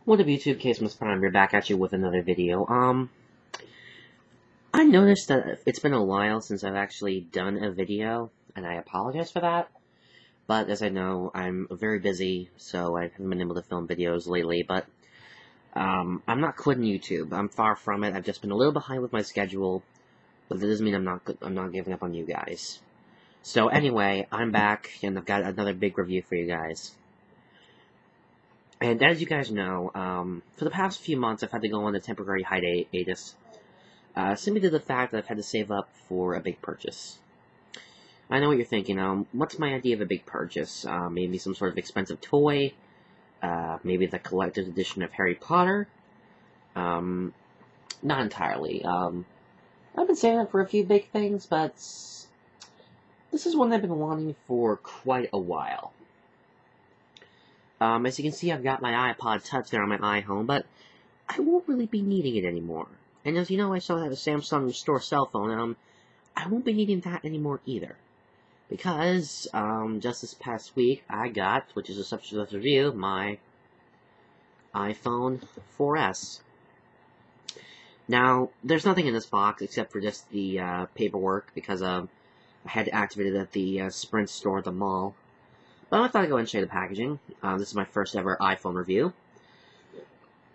What up, YouTube? Case Prime, we're back at you with another video. I noticed that it's been a while since I've actually done a video, and I apologize for that. But as I know, I'm very busy, so I haven't been able to film videos lately, but, I'm not quitting YouTube. I'm far from it. I've just been a little behind with my schedule, but that doesn't mean I'm not giving up on you guys. So anyway, I'm back, and I've got another big review for you guys. And as you guys know, for the past few months, I've had to go on a temporary hiatus, simply due to the fact that I've had to save up for a big purchase. I know what you're thinking, what's my idea of a big purchase? Maybe some sort of expensive toy, maybe the collector's edition of Harry Potter? Not entirely. I've been saying that for a few big things, but this is one I've been wanting for quite a while. As you can see, I've got my iPod Touch there on my iPhone, but I won't really be needing it anymore. And as you know, I still have a Samsung Store cell phone, I won't be needing that anymore either. Because, just this past week, I got, which is a subject of this review, my iPhone 4S. Now, there's nothing in this box except for just the, paperwork, because, I had to activate it at the, Sprint store at the mall. But I thought I'd go ahead and show you the packaging. This is my first ever iPhone review.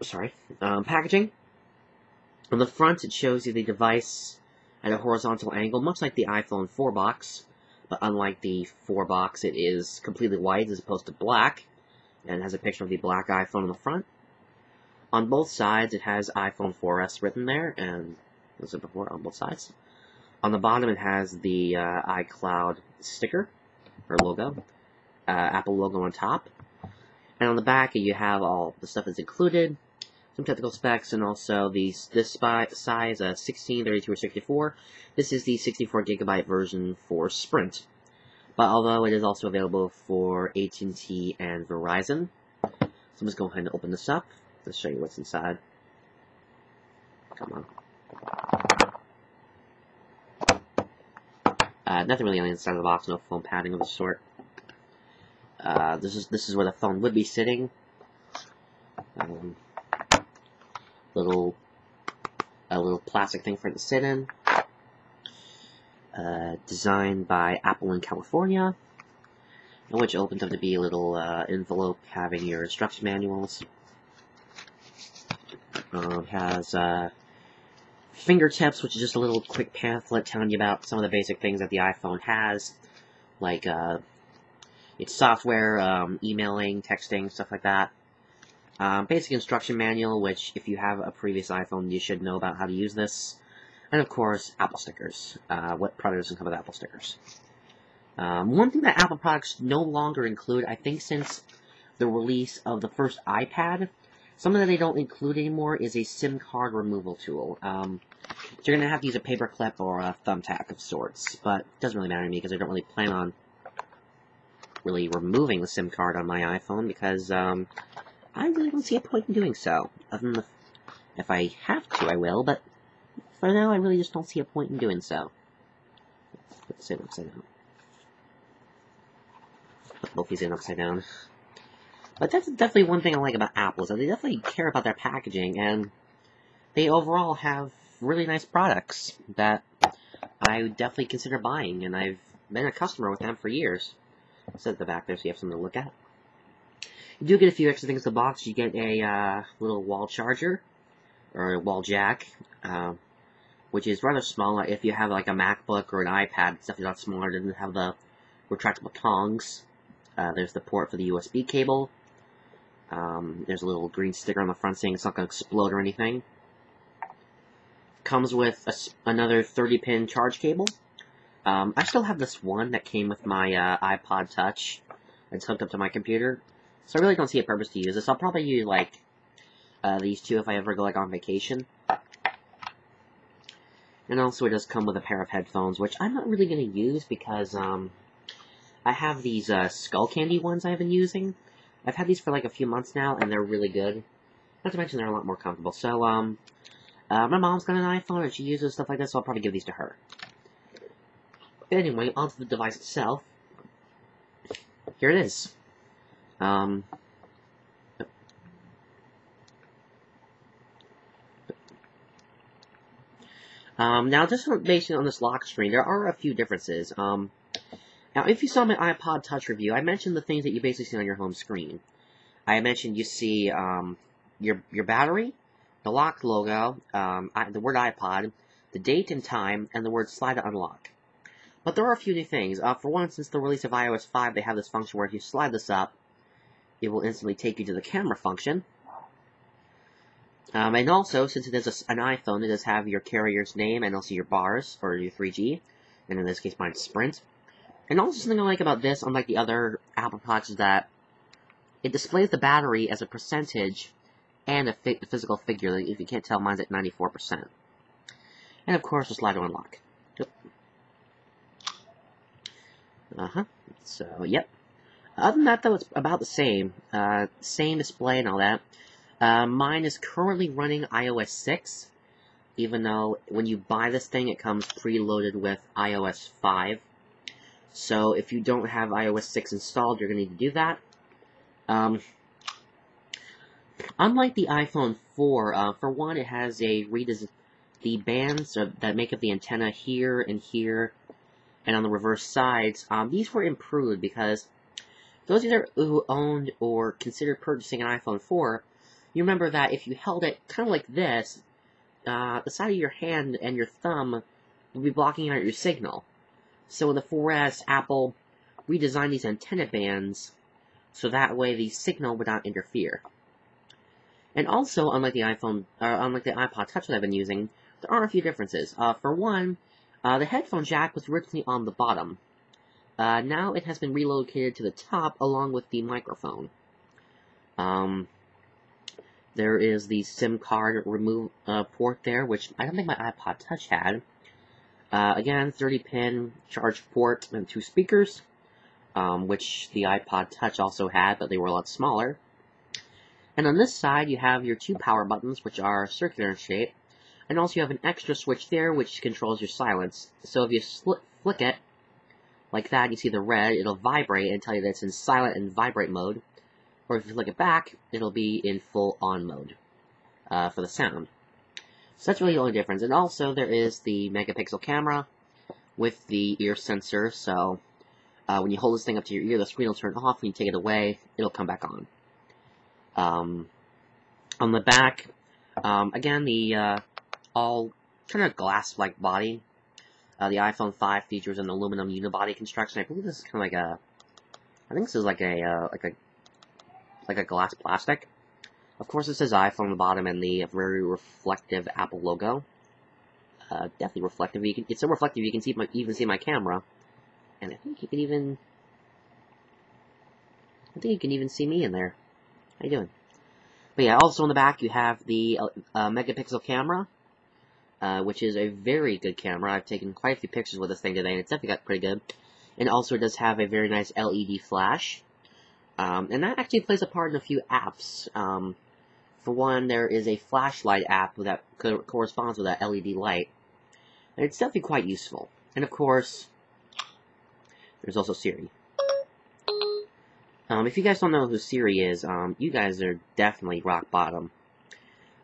Sorry. Packaging. On the front, it shows you the device at a horizontal angle, much like the iPhone 4 box. But unlike the 4 box, it is completely white as opposed to black. And it has a picture of the black iPhone on the front. On both sides, it has iPhone 4S written there, and as I said before, on both sides. On the bottom, it has the iCloud sticker, or logo. Apple logo on top. And on the back, you have all the stuff that's included, some technical specs, and also this size, 16, 32, or 64. This is the 64GB version for Sprint. But although it is also available for AT&T and Verizon. So I'm just going ahead and open this up. Let's show you what's inside. Come on. Nothing really on the inside of the box, no foam padding of the sort. This is where the phone would be sitting. A little plastic thing for it to sit in. Designed by Apple in California, which opens up to be a little envelope having your instruction manuals. It has fingertips, which is just a little quick pamphlet telling you about some of the basic things that the iPhone has, like its software, emailing, texting, stuff like that. Basic instruction manual, which if you have a previous iPhone, you should know about how to use this. And of course, Apple stickers. What product doesn't come with Apple stickers? One thing that Apple products no longer include, I think since the release of the first iPad, something that they don't include anymore is a SIM card removal tool. You're going to have to use a paper clip or a thumbtack of sorts, but it doesn't really matter to me because I don't really plan on really removing the SIM card on my iPhone because I really don't see a point in doing so. Other than if I have to, I will, but for now, I really just don't see a point in doing so. Let's put it upside down. Put both these in upside down. But that's definitely one thing I like about Apple, is that they definitely care about their packaging, and they overall have really nice products that I would definitely consider buying, and I've been a customer with them for years. Set at the back there so you have something to look at. You do get a few extra things in the box. You get a little wall charger, or a wall jack, which is rather small. If you have like a MacBook or an iPad, it's definitely not smaller. It doesn't have the retractable tongs. There's the port for the USB cable. There's a little green sticker on the front saying it's not going to explode or anything. Comes with another 30-pin charge cable. I still have this one that came with my iPod Touch. It's hooked up to my computer. So I really don't see a purpose to use this. I'll probably use, like, these two if I ever go, like, on vacation. And also it does come with a pair of headphones, which I'm not really going to use because, I have these, Skull Candy ones I've been using. I've had these for, like, a few months now, and they're really good. Not to mention they're a lot more comfortable. So, my mom's got an iPhone, and she uses stuff like this, so I'll probably give these to her. Anyway, onto the device itself. Here it is. Now, just based on this lock screen, there are a few differences. Now, if you saw my iPod Touch review, I mentioned the things that you basically see on your home screen. I mentioned you see your battery, the lock logo, the word iPod, the date and time, and the word slide to unlock. But there are a few new things. For one, since the release of iOS 5, they have this function where if you slide this up, it will instantly take you to the camera function. And also, since it is an iPhone, it does have your carrier's name and also your bars for your 3G, and in this case, mine's Sprint. And also, something I like about this, unlike the other Apple Watch, is that it displays the battery as a percentage and a physical figure. Like, if you can't tell, mine's at 94%. And of course, the slide to unlock. So, yep. Other than that, though, it's about the same. Same display and all that. Mine is currently running iOS 6, even though when you buy this thing, it comes preloaded with iOS 5. So if you don't have iOS 6 installed, you're going to need to do that. Unlike the iPhone 4, for one, it has the bands that make up the antenna here and here, and on the reverse sides. These were improved because those of you who owned or considered purchasing an iPhone 4, you remember that if you held it kind of like this, the side of your hand and your thumb would be blocking out your signal. So in the 4S, Apple redesigned these antenna bands so that way the signal would not interfere. And also, unlike the iPod Touch that I've been using, there are a few differences. For one, the headphone jack was originally on the bottom. Now it has been relocated to the top along with the microphone. There is the SIM card remove port there, which I don't think my iPod Touch had. Again, 30-pin charge port and 2 speakers, which the iPod Touch also had, but they were a lot smaller. And on this side, you have your 2 power buttons, which are circular in shape, and also you have an extra switch there, which controls your silence. So if you flick it, like that, you see the red, it'll vibrate and tell you that it's in silent and vibrate mode. Or if you flick it back, it'll be in full on mode for the sound. So that's really the only difference. And also, there is the megapixel camera with the ear sensor, so when you hold this thing up to your ear, the screen will turn off. When you take it away, it'll come back on. On the back, again, the all kind of glass-like body. The iPhone 5 features an aluminum unibody construction. I believe this is kind of like a, I think this is like a glass plastic. Of course, it says iPhone on the bottom and the very reflective Apple logo. Definitely reflective. It's so reflective you can even see my camera, and I think you can even see me in there. How you doing? But yeah, also on the back you have the megapixel camera, which is a very good camera. I've taken quite a few pictures with this thing today, and it's definitely got pretty good. And also it does have a very nice LED flash. And that actually plays a part in a few apps. For one, there is a flashlight app that corresponds with that LED light. And it's definitely quite useful. And of course, there's also Siri. If you guys don't know who Siri is, you guys are definitely rock bottom.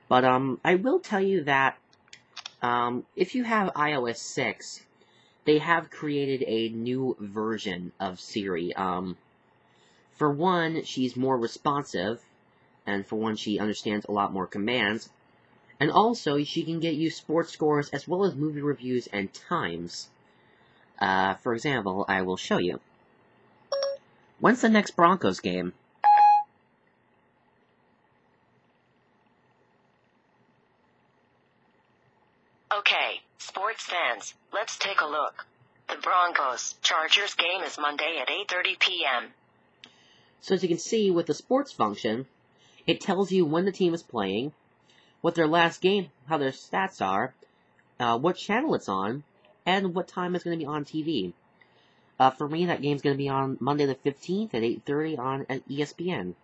But I will tell you that if you have iOS 6, they have created a new version of Siri. For one, she's more responsive, and for one, she understands a lot more commands, and also, she can get you sports scores as well as movie reviews and times. For example, I will show you. When's the next Broncos game? Okay, sports fans, let's take a look. The Broncos-Chargers game is Monday at 8:30 p.m. So as you can see, with the sports function, it tells you when the team is playing, what their last game, how their stats are, what channel it's on, and what time it's going to be on TV. For me, that game's going to be on Monday the 15th at 8:30 on ESPN,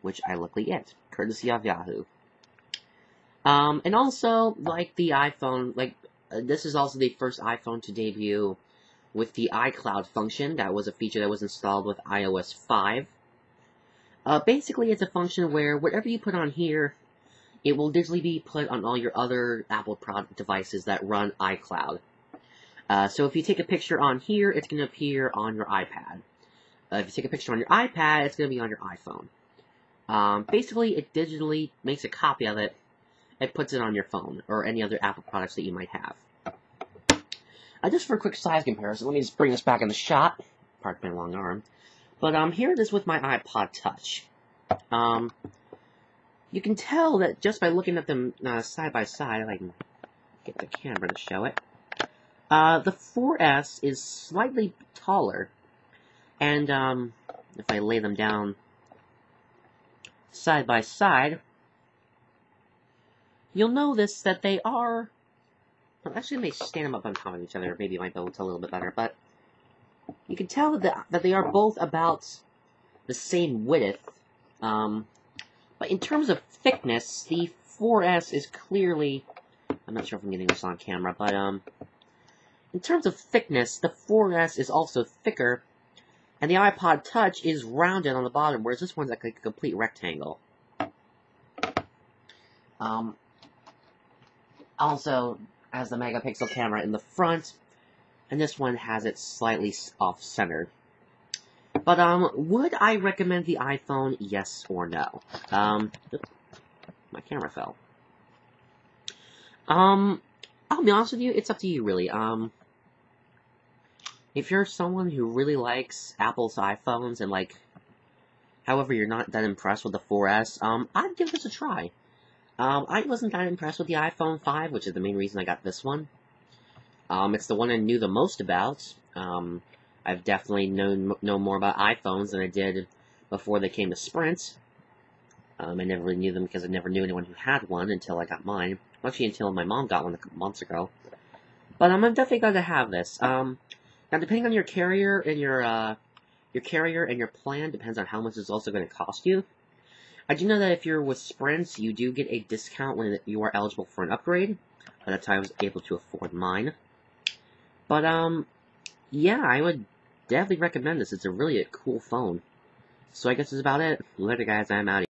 which I luckily get, courtesy of Yahoo. And also, like the iPhone, this is also the first iPhone to debut with the iCloud function. That was a feature that was installed with iOS 5. Basically, it's a function where whatever you put on here, it will digitally be put on all your other Apple product devices that run iCloud. So if you take a picture on here, it's going to appear on your iPad. If you take a picture on your iPad, it's going to be on your iPhone. Basically, it digitally makes a copy of it and puts it on your phone, or any other Apple products that you might have. Just for a quick size comparison, let me just bring this back in the shot. Pardon my long arm. But here it is with my iPod Touch. You can tell that just by looking at them side by side, if I can get the camera to show it. The 4S is slightly taller, and if I lay them down side by side, you'll notice that they are, well, actually let me stand them up on top of each other, maybe you might be able to tell a little bit better, but you can tell that they are both about the same width, but in terms of thickness, the 4S is clearly, I'm not sure if I'm getting this on camera, but in terms of thickness, the 4S is also thicker, and the iPod Touch is rounded on the bottom, whereas this one's like a complete rectangle. Also has the megapixel camera in the front, and this one has it slightly off-centered. But, would I recommend the iPhone? Yes or no? My camera fell. I'll be honest with you, it's up to you, really. If you're someone who really likes Apple's iPhones, and, like, however you're not that impressed with the 4S, I'd give this a try. I wasn't that impressed with the iPhone 5, which is the main reason I got this one. It's the one I knew the most about. I've definitely know more about iPhones than I did before they came to Sprint. I never really knew them because I never knew anyone who had one until I got mine. Actually, until my mom got one a couple months ago. But I'm definitely going to have this. Now, depending on your carrier and your plan, depends on how much it's also going to cost you. I do know that if you're with Sprint, you do get a discount when you are eligible for an upgrade. By that time, I was able to afford mine. But, yeah, I would definitely recommend this. It's a really cool phone. So I guess that's about it. Later, guys. I'm out.